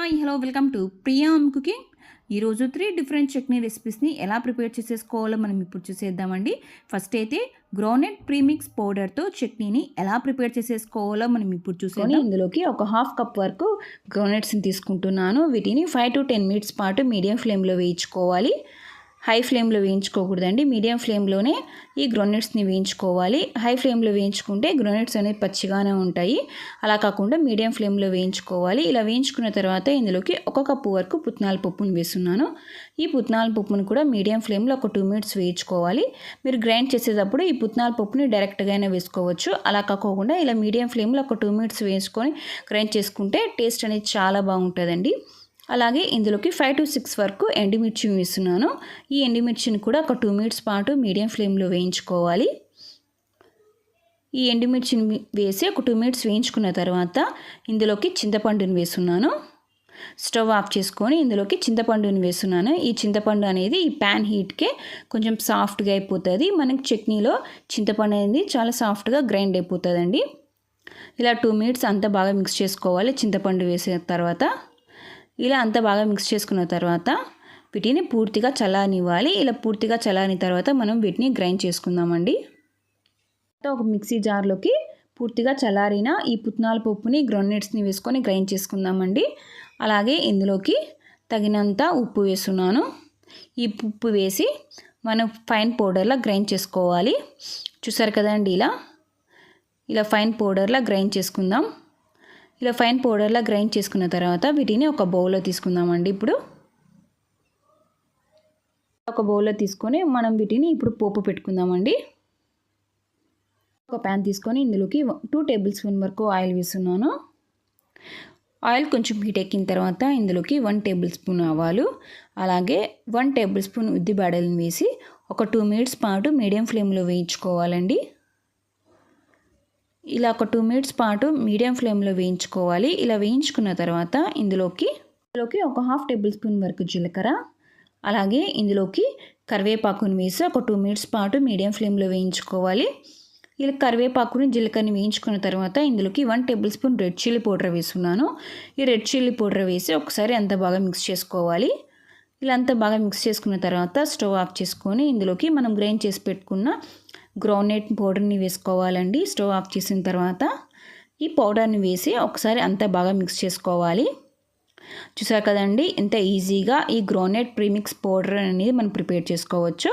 Hi hello welcome to Priya cooking. ఈరోజు 3 different chutney రెసిపీస్ని ఎలా prepare చేసేసుకోవాలో మనం ఇప్పుడు చూసేద్దామండి. ఫస్ట్ అయితే గ్రౌండ్నట్ ప్రీమిక్స్ పౌడర్తో చట్నీని ఎలా ప్రిపేర్ చేసేసుకోవాలో మనం ఇప్పుడు చూసేద్దాం. ఇందులోకి ఒక హాఫ్ కప్ వరకు గ్రౌండ్నట్స్ని తీసుకుంటున్నాను. వీటిని 5 to 10 minutes పాటు మీడియం ఫ్లేమ్లో వేయించుకోవాలి. హై ఫ్లేమ్లో వేయించుకోకూడదండి, మీడియం ఫ్లేమ్లోనే ఈ గ్రౌండ్నట్స్ని వేయించుకోవాలి. హై ఫ్లేమ్లో వేయించుకుంటే గ్రౌండ్నట్స్ అనేవి పచ్చిగానే ఉంటాయి. అలా కాకుండా మీడియం ఫ్లేమ్లో వేయించుకోవాలి. ఇలా వేయించుకున్న తర్వాత ఇందులోకి 1 కప్పు వరకు పుట్నాల పప్పును వేస్తున్నాను. ఈ పుట్నాల పప్పును కూడా మీడియం ఫ్లేమ్లో ఒక 2 minutes వేయించుకోవాలి. మీరు గ్రైండ్ చేసేటప్పుడు ఈ పుట్నాల పప్పుని డైరెక్ట్గానే వేసుకోవచ్చు. అలా కాకుండా ఇలా మీడియం ఫ్లేమ్లో ఒక 2 minutes వేసుకొని గ్రైండ్ చేసుకుంటే టేస్ట్ అనేది చాలా బాగుంటుందండి. అలాగే ఇందులోకి 5 to 6 వరకు ఎండుమిర్చిని వేస్తున్నాను. ఈ ఎండుమిర్చిని కూడా ఒక 2 minutes పాటు మీడియం ఫ్లేమ్లో వేయించుకోవాలి. ఈ ఎండుమిర్చిని వేసి ఒక 2 minutes వేయించుకున్న తర్వాత ఇందులోకి చింతపండుని వేస్తున్నాను. స్టవ్ ఆఫ్ చేసుకొని ఇందులోకి చింతపండుని వేస్తున్నాను. ఈ చింతపండు అనేది ఈ ప్యాన్ హీట్కే కొంచెం సాఫ్ట్గా అయిపోతుంది. మనకి చట్నీలో చింతపండు అనేది చాలా సాఫ్ట్గా గ్రైండ్ అయిపోతుందండి. ఇలా 2 minutes అంతా బాగా మిక్స్ చేసుకోవాలి. చింతపండు వేసిన తర్వాత ఇలా అంతా బాగా మిక్స్ చేసుకున్న తర్వాత వీటిని పూర్తిగా చల్లారనివ్వాలి. ఇలా పూర్తిగా చల్లారిన తర్వాత మనం వీటిని గ్రైండ్ చేసుకుందామండి. ఒక మిక్సీ జార్లోకి పూర్తిగా చల్లారిన ఈ పుట్నాల పప్పుని గ్రౌండ్నట్స్ని వేసుకొని గ్రైండ్ చేసుకుందామండి. అలాగే ఇందులోకి తగినంత ఉప్పు వేస్తున్నాను. ఈ ఉప్పు వేసి మనం ఫైన్ పౌడర్లా గ్రైండ్ చేసుకోవాలి. చూసారు కదండి, ఇలా ఫైన్ పౌడర్లా గ్రైండ్ చేసుకుందాం. ఇలా ఫైన్ పౌడర్లా గ్రైండ్ చేసుకున్న తర్వాత వీటిని ఒక బౌల్లో తీసుకుందామండి. ఇప్పుడు ఒక బౌల్లో తీసుకొని మనం వీటిని ఇప్పుడు పోపు పెట్టుకుందామండి. ఒక ప్యాన్ తీసుకొని ఇందులోకి 2 tablespoon వరకు ఆయిల్ వేస్తున్నాను. ఆయిల్ కొంచెం హీట్ ఎక్కిన తర్వాత ఇందులోకి 1 tablespoon ఆవాలు, అలాగే 1 tablespoon ఉద్దిబేడలను వేసి ఒక 2 minutes పాటు మీడియం ఫ్లేమ్లో వేయించుకోవాలండి. ఇలా ఒక 2 minutes పాటు మీడియం ఫ్లేమ్లో వేయించుకోవాలి. ఇలా వేయించుకున్న తర్వాత ఇందులోకి ఒక హాఫ్ టేబుల్ స్పూన్ వరకు జీలకర్ర, అలాగే ఇందులోకి కరివేపాకుని వేసి ఒక 2 minutes పాటు మీడియం ఫ్లేమ్లో వేయించుకోవాలి. ఇలా కరివేపాకుని జీలకర్రని వేయించుకున్న తర్వాత ఇందులోకి 1 tablespoon రెడ్ చిల్లీ పౌడర్ వేస్తున్నాను. ఈ రెడ్ చిల్లీ పౌడర్ వేసి ఒకసారి అంతా బాగా మిక్స్ చేసుకోవాలి. ఇలా అంతా బాగా మిక్స్ చేసుకున్న తర్వాత స్టవ్ ఆఫ్ చేసుకొని ఇందులోకి మనం గ్రైండ్ చేసి పెట్టుకున్న గ్రౌండ్నట్ పౌడర్ని వేసుకోవాలండి. స్టవ్ ఆఫ్ చేసిన తర్వాత ఈ పౌడర్ని వేసి ఒకసారి అంతా బాగా మిక్స్ చేసుకోవాలి. చూసారు కదండి, ఎంత ఈజీగా ఈ గ్రౌండ్నట్ ప్రీమిక్స్ పౌడర్ అనేది మనం ప్రిపేర్ చేసుకోవచ్చు.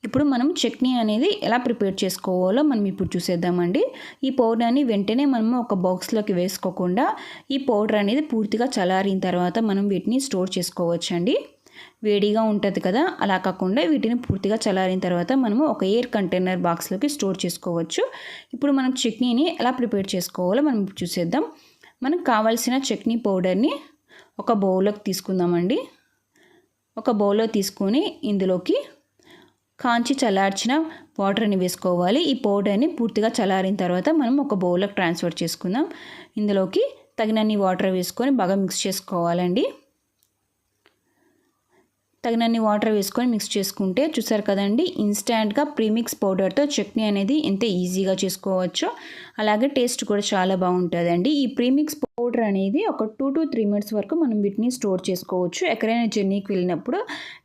ఇప్పుడు మనం చట్నీ అనేది ఎలా ప్రిపేర్ చేసుకోవాలో మనం ఇప్పుడు చూసేద్దామండి. ఈ పౌడర్ని వెంటనే మనము ఒక బాక్స్లోకి వేసుకోకుండా ఈ పౌడర్ అనేది పూర్తిగా చల్లారిన తర్వాత మనం వీటిని స్టోర్ చేసుకోవచ్చండి. వేడిగా ఉంటుంది కదా, అలా కాకుండా వీటిని పూర్తిగా చల్లారిన తర్వాత మనము ఒక ఎయిర్ కంటైనర్ బాక్స్లోకి స్టోర్ చేసుకోవచ్చు. ఇప్పుడు మనం చట్నీని ఎలా ప్రిపేర్ చేసుకోవాలో మనం చూసేద్దాం. మనకు కావాల్సిన చట్నీ పౌడర్ని ఒక బౌల్లోకి తీసుకుందామండి. ఒక బౌల్లో తీసుకొని ఇందులోకి కాంచి చల్లార్చిన వాటర్ని వేసుకోవాలి. ఈ పౌడర్ని పూర్తిగా చల్లారిన తర్వాత మనం ఒక బౌల్లోకి ట్రాన్స్ఫర్ చేసుకుందాం. ఇందులోకి తగినన్ని వాటర్ వేసుకొని బాగా మిక్స్ చేసుకోవాలండి. తగినన్ని వాటర్ వేసుకొని మిక్స్ చేసుకుంటే చూసారు కదండి, ఇన్స్టెంట్గా ప్రీమిక్స్ పౌడర్తో చట్నీ అనేది ఎంత ఈజీగా చేసుకోవచ్చో, అలాగే టేస్ట్ కూడా చాలా బాగుంటుందండి. ఈ ప్రీమిక్స్ పౌడర్ అనేది ఒక 2 to 3 minutes వరకు మనం వీటిని స్టోర్ చేసుకోవచ్చు. ఎక్కడైనా జర్నీకి వెళ్ళినప్పుడు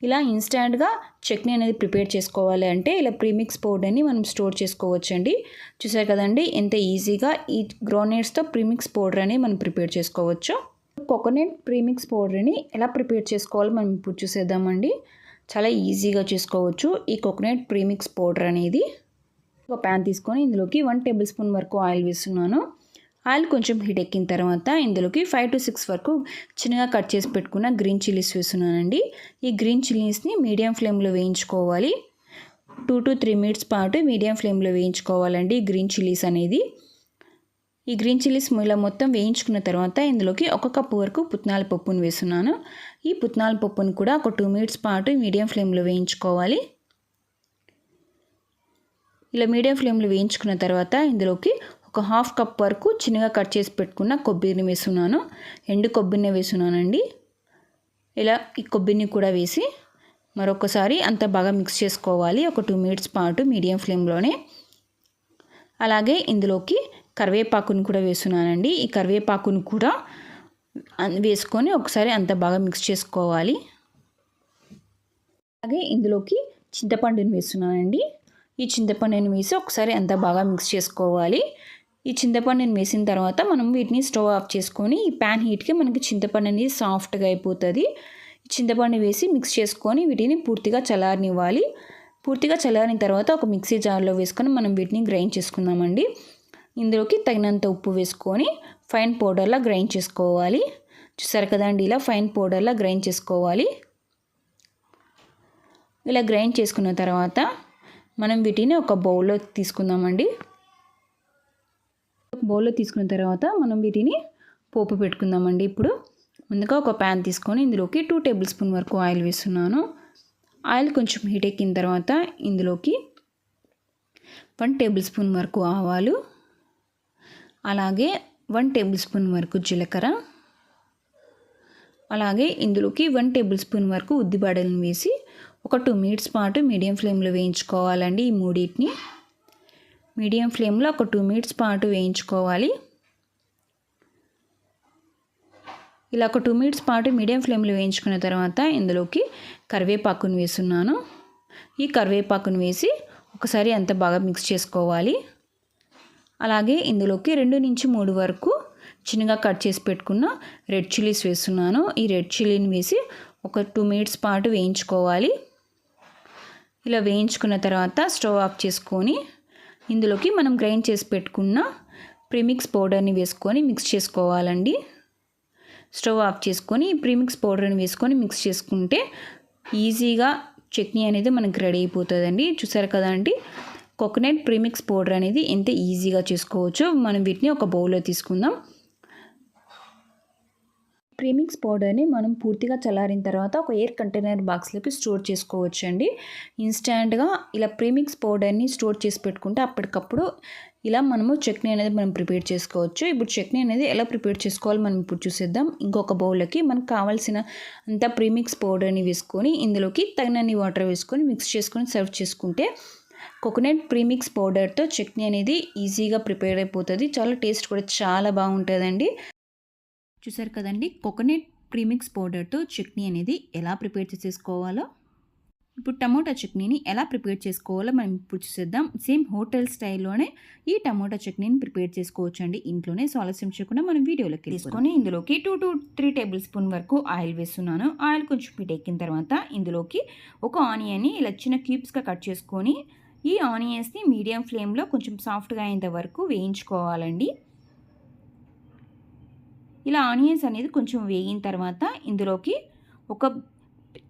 ఇలా ఇన్స్టెంట్గా చట్నీ అనేది ప్రిపేర్ చేసుకోవాలి అంటే ఇలా ప్రీమిక్స్ పౌడర్ని మనం స్టోర్ చేసుకోవచ్చండి. చూసారు కదండి, ఎంత ఈజీగా ఈ గ్రౌండ్నట్స్తో ప్రీమిక్స్ పౌడర్ అనేది మనం ప్రిపేర్ చేసుకోవచ్చు. కోకోనట్ ప్రీమిక్స్ పౌడర్ని ఎలా ప్రిపేర్ చేసుకోవాలో మనం ఇప్పుడు చూసేద్దామండి. చాలా ఈజీగా చేసుకోవచ్చు ఈ కోకోనట్ ప్రీమిక్స్ పౌడర్ అనేది. ఒక ప్యాన్ తీసుకొని ఇందులోకి 1 tablespoon వరకు ఆయిల్ వేస్తున్నాను. ఆయిల్ కొంచెం హీట్ ఎక్కిన తర్వాత ఇందులోకి 5 to 6 వరకు చిన్నగా కట్ చేసి పెట్టుకున్న గ్రీన్ చిల్లీస్ వేస్తున్నానండి. ఈ గ్రీన్ చిల్లీస్ని మీడియం ఫ్లేమ్లో వేయించుకోవాలి. 2 to 3 minutes పాటు మీడియం ఫ్లేమ్లో వేయించుకోవాలండి గ్రీన్ చిల్లీస్ అనేది. ఈ గ్రీన్ చిల్లీస్ ఇలా మొత్తం వేయించుకున్న తర్వాత ఇందులోకి 1 కప్పు వరకు పుట్నాల పప్పును వేస్తున్నాను. ఈ పుట్నాల పప్పును కూడా ఒక 2 minutes పాటు మీడియం ఫ్లేమ్లో వేయించుకోవాలి. ఇలా మీడియం ఫ్లేమ్లో వేయించుకున్న తర్వాత ఇందులోకి ఒక హాఫ్ కప్ వరకు చిన్నగా కట్ చేసి పెట్టుకున్న కొబ్బరిని వేస్తున్నాను. ఎండు కొబ్బరిని వేస్తున్నానండి. ఇలా ఈ కొబ్బరిని కూడా వేసి మరొకసారి అంతా బాగా మిక్స్ చేసుకోవాలి ఒక 2 minutes పాటు మీడియం ఫ్లేమ్లోనే. అలాగే ఇందులోకి కరివేపాకును కూడా వేస్తున్నానండి. ఈ కరివేపాకును కూడా వేసుకొని ఒకసారి అంత బాగా మిక్స్ చేసుకోవాలి. అలాగే ఇందులోకి చింతపండుని వేస్తున్నానండి. ఈ చింతపండుని వేసి ఒకసారి అంత బాగా మిక్స్ చేసుకోవాలి. ఈ చింతపండుని వేసిన తర్వాత మనం వీటిని స్టవ్ ఆఫ్ చేసుకొని ఈ ప్యాన్ హీట్కి మనకి చింతపండు అనేది సాఫ్ట్గా అయిపోతుంది. చింతపండు వేసి మిక్స్ చేసుకొని వీటిని పూర్తిగా చల్లారనివ్వాలి. పూర్తిగా చల్లారిన తర్వాత ఒక మిక్సీ జార్లో వేసుకొని మనం వీటిని గ్రైండ్ చేసుకుందామండి. ఇందులోకి తగినంత ఉప్పు వేసుకొని ఫైన్ పౌడర్లా గ్రైండ్ చేసుకోవాలి. చూసారు కదండి, ఇలా ఫైన్ పౌడర్లా గ్రైండ్ చేసుకోవాలి. ఇలా గ్రైండ్ చేసుకున్న తర్వాత మనం వీటిని ఒక బౌల్లో తీసుకుందామండి. బౌల్లో తీసుకున్న తర్వాత మనం వీటిని పోపు పెట్టుకుందామండి. ఇప్పుడు ముందుగా ఒక ప్యాన్ తీసుకొని ఇందులోకి 2 టేబుల్ స్పూన్ వరకు ఆయిల్ వేస్తున్నాను. ఆయిల్ కొంచెం హీట్ ఎక్కిన తర్వాత ఇందులోకి 1 టేబుల్ స్పూన్ వరకు ఆవాలు, అలాగే 1 టేబుల్ స్పూన్ వరకు జీలకర్ర, అలాగే ఇందులోకి 1 టేబుల్ స్పూన్ వరకు ఉద్దిబడలను వేసి ఒక 2 మినిట్స్ పాటు మీడియం ఫ్లేమ్లో వేయించుకోవాలండి. ఈ మూడింటిని మీడియం ఫ్లేమ్లో ఒక 2 మినిట్స్ పాటు వేయించుకోవాలి. ఇలా ఒక 2 మినిట్స్ పాటు మీడియం ఫ్లేమ్లో వేయించుకున్న తర్వాత ఇందులోకి కరివేపాకును వేస్తున్నాను. ఈ కరివేపాకును వేసి ఒకసారి అంత బాగా మిక్స్ చేసుకోవాలి. అలాగే ఇందులోకి 2 నుంచి 3 వరకు చిన్నగా కట్ చేసి పెట్టుకున్న రెడ్ చిల్లీస్ వేస్తున్నాను. ఈ రెడ్ చిల్లీని వేసి ఒక 2 మినిట్స్ పాటు వేయించుకోవాలి. ఇలా వేయించుకున్న తర్వాత స్టవ్ ఆఫ్ చేసుకొని ఇందులోకి మనం గ్రైండ్ చేసి పెట్టుకున్న ప్రీమిక్స్ పౌడర్ని వేసుకొని మిక్స్ చేసుకోవాలండి. స్టవ్ ఆఫ్ చేసుకొని ప్రీమిక్స్ పౌడర్ని వేసుకొని మిక్స్ చేసుకుంటే ఈజీగా చట్నీ అనేది మనకి రెడీ అయిపోతుందండి. చూసారు కదండి, కోకోనట్ ప్రీమిక్స్ పౌడర్ అనేది ఎంత ఈజీగా చేసుకోవచ్చో. మనం వీటిని ఒక బౌల్లో తీసుకుందాం. ప్రీమిక్స్ పౌడర్ని మనం పూర్తిగా చల్లారిన తర్వాత ఒక ఎయిర్ కంటైనర్ బాక్స్లోకి స్టోర్ చేసుకోవచ్చు అండి. ఇన్స్టెంట్గా ఇలా ప్రీమిక్స్ పౌడర్ని స్టోర్ చేసి పెట్టుకుంటే అప్పటికప్పుడు ఇలా మనము చట్నీ అనేది మనం ప్రిపేర్ చేసుకోవచ్చు. ఇప్పుడు చట్నీ అనేది ఎలా ప్రిపేర్ చేసుకోవాలో మనం ఇప్పుడు చూసేద్దాం. ఇంకొక బౌల్లోకి మనకు కావాల్సిన అంత ప్రీమిక్స్ పౌడర్ని వేసుకొని ఇందులోకి తగినన్ని వాటర్ వేసుకొని మిక్స్ చేసుకొని సర్వ్ చేసుకుంటే కోకోనట్ ప్రీమిక్స్ పౌడర్తో చట్నీ అనేది ఈజీగా ప్రిపేర్ అయిపోతుంది. చాలా టేస్ట్ కూడా చాలా బాగుంటుందండి. చూసారు కదండి, కోకోనట్ ప్రీమిక్స్ పౌడర్తో చట్నీ అనేది ఎలా ప్రిపేర్ చేసేసుకోవాలో. ఇప్పుడు టమోటా చట్నీని ఎలా ప్రిపేర్ చేసుకోవాలో మనం ఇప్పుడు చూసేద్దాం. సేమ్ హోటల్ స్టైల్లోనే ఈ టమోటా చట్నీని ప్రిపేర్ చేసుకోవచ్చు అండి ఇంట్లోనే. సో ఆలస్యం చేయకుండా మనం వీడియోలోకి తీసుకొని ఇందులోకి 2 to 3 టేబుల్ స్పూన్ వరకు ఆయిల్ వేస్తున్నాను. ఆయిల్ కొంచెం హీట్ ఎక్కిన తర్వాత ఇందులోకి ఒక ఆనియన్ని ఇలా చిన్న క్యూబ్స్గా కట్ చేసుకొని ఈ ఆనియన్స్ని మీడియం ఫ్లేమ్లో కొంచెం సాఫ్ట్గా అయ్యేంత వరకు వేయించుకోవాలండి. ఇలా ఆనియన్స్ అనేది కొంచెం వేగిన తర్వాత ఇందులోకి ఒక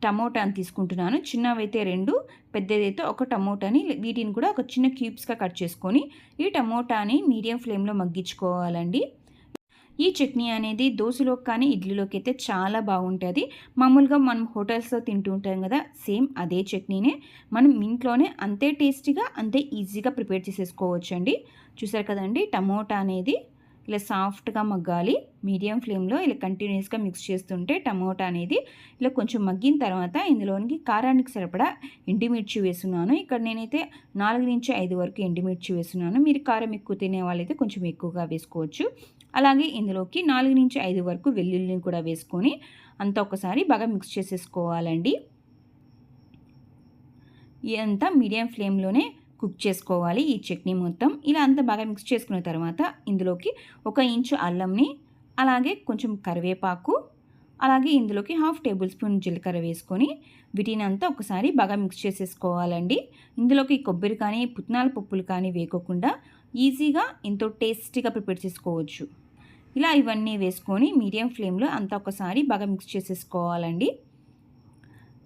టమోటాని తీసుకుంటున్నాను. చిన్నవైతే 2, పెద్దదైతే ఒక టమోటాని, వీటిని కూడా ఒక చిన్న క్యూబ్స్గా కట్ చేసుకొని ఈ టమోటాని మీడియం ఫ్లేమ్లో మగ్గించుకోవాలండి. ఈ చట్నీ అనేది దోశలోకి కానీ ఇడ్లీలోకి అయితే చాలా బాగుంటుంది. మామూలుగా మనం హోటల్స్లో తింటూ ఉంటాం కదా, సేమ్ అదే చట్నీనే మనం ఇంట్లోనే అంతే టేస్టీగా అంతే ఈజీగా ప్రిపేర్ చేసేసుకోవచ్చు అండి. చూసారు కదండి, టమోటా అనేది ఇలా సాఫ్ట్గా మగ్గాలి. మీడియం ఫ్లేమ్లో ఇలా కంటిన్యూస్గా మిక్స్ చేస్తుంటే టమోటా అనేది ఇలా కొంచెం మగ్గిన తర్వాత ఇందులోనికి కారానికి సరిపడా ఎండుమిర్చి వేస్తున్నాను. ఇక్కడ నేనైతే 4 నుంచి 5 వరకు ఎండుమిర్చి వేస్తున్నాను. మీరు కారం ఎక్కువ తినే వాళ్ళైతే కొంచెం ఎక్కువగా వేసుకోవచ్చు. అలాగే ఇందులోకి 4 నుంచి 5 వరకు వెల్లుల్లిని కూడా వేసుకొని అంతా ఒకసారి బాగా మిక్స్ చేసేసుకోవాలండి. ఇదంతా మీడియం ఫ్లేమ్లోనే కుక్ చేసుకోవాలి ఈ చట్నీ మొత్తం. ఇలా అంతా బాగా మిక్స్ చేసుకున్న తర్వాత ఇందులోకి 1 ఇంచు అల్లంని, అలాగే కొంచెం కరివేపాకు, అలాగే ఇందులోకి 1/2 టేబుల్ స్పూన్ జీలకర్ర వేసుకొని వీటిని అంతా ఒకసారి బాగా మిక్స్ చేసేసుకోవాలండి. ఇందులోకి కొబ్బరి కానీ పుట్నాల పప్పులు కానీ వేయకుండా ఈజీగా ఎంతో టేస్టీగా ప్రిపేర్ చేసుకోవచ్చు. ఇలా ఇవన్నీ వేసుకొని మీడియం ఫ్లేమ్లో అంతా ఒకసారి బాగా మిక్స్ చేసేసుకోవాలండి.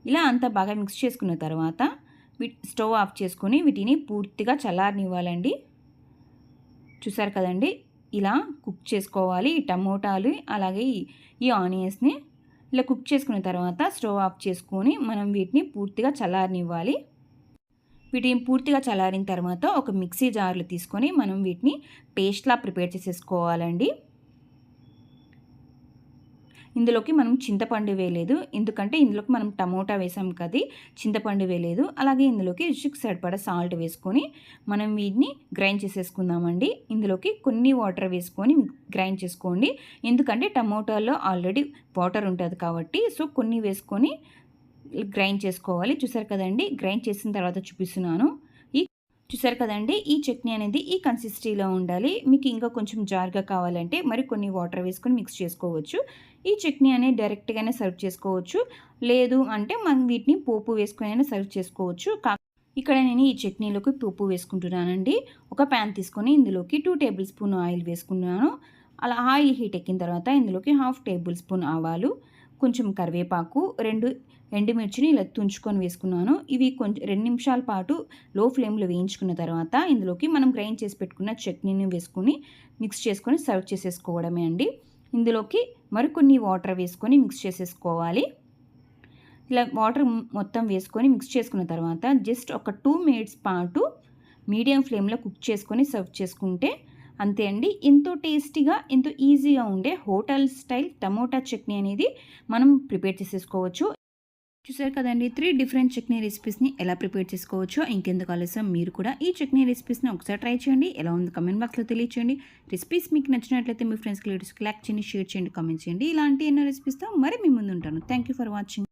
ఇలా అంతా బాగా మిక్స్ చేసుకున్న తర్వాత స్టవ్ ఆఫ్ చేసుకొని వీటిని పూర్తిగా చల్లారనివ్వాలండి. చూసారు కదండి, ఇలా కుక్ చేసుకోవాలి ఈ టమోటాలు అలాగే ఈ ఆనియన్స్ని. ఇలా కుక్ చేసుకున్న తర్వాత స్టవ్ ఆఫ్ చేసుకొని మనం వీటిని పూర్తిగా చల్లారనివ్వాలి. వీటిని పూర్తిగా చల్లారిన తర్వాత ఒక మిక్సీ జార్లు తీసుకొని మనం వీటిని పేస్ట్లా ప్రిపేర్ చేసేసుకోవాలండి. ఇందులోకి మనం చింతపండు వేయలేదు, ఎందుకంటే ఇందులోకి మనం టమోటా వేసాం కదా, చింతపండు వేయలేదు. అలాగే ఇందులోకి రుచికి సరిపడా సాల్ట్ వేసుకొని మనం వీటిని గ్రైండ్ చేసేసుకుందామండి. ఇందులోకి కొన్ని వాటర్ వేసుకొని గ్రైండ్ చేసుకోండి, ఎందుకంటే టమోటాలో ఆల్రెడీ వాటర్ ఉంటుంది కాబట్టి. సో కొన్ని వేసుకొని గ్రైండ్ చేసుకోవాలి. చూసారు కదండి, గ్రైండ్ చేసిన తర్వాత చూపిస్తున్నాను. చూసారు కదండి, ఈ చట్నీ అనేది ఈ కన్సిస్టెన్సీలో ఉండాలి. మీకు ఇంకా కొంచెం జారుగా కావాలంటే మరి కొన్ని వాటర్ వేసుకొని మిక్స్ చేసుకోవచ్చు. ఈ చట్నీ అనేది డైరెక్ట్గానే సర్వ్ చేసుకోవచ్చు, లేదు అంటే మనం వీటిని పోపు వేసుకొని అయినా సర్వ్ చేసుకోవచ్చు. ఇక్కడ నేను ఈ చట్నీలోకి పోపు వేసుకుంటున్నానండి. ఒక ప్యాన్ తీసుకొని ఇందులోకి 2 టేబుల్ స్పూన్ ఆయిల్ వేసుకున్నాను. అలా ఆయిల్ హీట్ ఎక్కిన తర్వాత ఇందులోకి 1/2 టేబుల్ స్పూన్ ఆవాలు, కొంచెం కరివేపాకు, 2 ఎండుమిర్చిని ఇలా తుంచుకొని వేసుకున్నాను. ఇవి కొంచెం 2 నిమిషాల పాటు లో ఫ్లేమ్లో వేయించుకున్న తర్వాత ఇందులోకి మనం గ్రైండ్ చేసి పెట్టుకున్న చట్నీని వేసుకొని మిక్స్ చేసుకొని సర్వ్ చేసేసుకోవడమే అండి. ఇందులోకి మరికొన్ని వాటర్ వేసుకొని మిక్స్ చేసేసుకోవాలి. ఇలా వాటర్ మొత్తం వేసుకొని మిక్స్ చేసుకున్న తర్వాత జస్ట్ ఒక 2 మినిట్స్ పాటు మీడియం ఫ్లేమ్లో కుక్ చేసుకొని సర్వ్ చేసుకుంటే అంతే అండి. ఎంతో టేస్టీగా, ఎంతో ఈజీగా ఉండే హోటల్ స్టైల్ టమోటా చట్నీ అనేది మనం ప్రిపేర్ చేసేసుకోవచ్చు. చూసారు కదండి, 3 డిఫరెంట్ చట్నీ రెసిపీస్ని ఎలా ప్రిపేర్ చేసుకోవచ్చో. ఇంకెందుకు ఆలస్యం, మీరు కూడా ఈ చట్నీ రెసిపీస్ని ఒకసారి ట్రై చేయండి. ఎలా ఉంది కమెంట్ బాక్స్లో తెలియచేయండి. రెసిపీస్ మీకు నచ్చినట్లయితే మీ ఫ్రెండ్స్కి రిలేటివ్స్కి లైక్ చేయండి, షేర్ చేయండి, కామెంట్ చేయండి. ఇలాంటి ఎన్నో రెసిపీస్తో మరి మీ ముందు ఉంటాను. Thank you for watching.